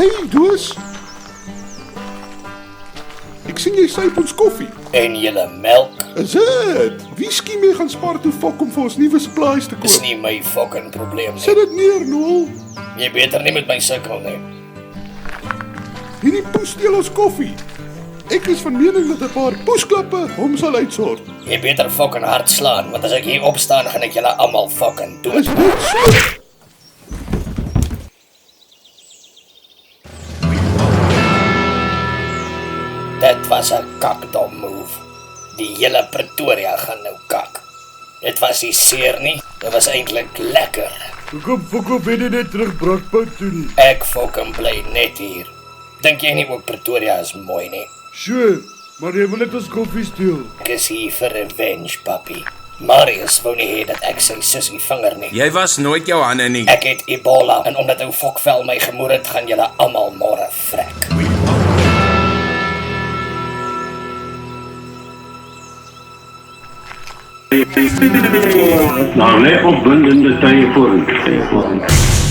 Hey, Doos. Ek sien jy syp ons koffie. En julle melk Is dit? Wie skiem jy gaan spaar toe fok om vir ons nuwe supplies te is koop? nie my fucking probleem nie. Sit dit neer, Noel. Jy beter nie met my sukkel nie. Hierdie poes steel ons koffie. Ek is van mening dat 'n paar poesklappe hom sal uitsort. Jy beter fucking hard slaan, want as ek hier opstaan, gaan ek julle almal fucking dood. Is dit so? Dit was 'n kakdom move. Die hele Pretoria gaan nou kak. Dit was nie seer nie, dit was eintlik lekker. Hoekom fok jy net terug Brakpan toe nie? Ek fucking bly net hier. Dink jy nie ook Pretoria is mooi nie? Sure, maar jy wil net ons koffie steel. Ek is hier vir revenge, papi. Marius wou nie hê dat ek sy sussie vinger nie. Jy was nooit jou hande nie. Ek het Ebola en omdat ou fokvel my gemoor het, gaan julle almal môre vrek. Nou, net opwindende tye voor.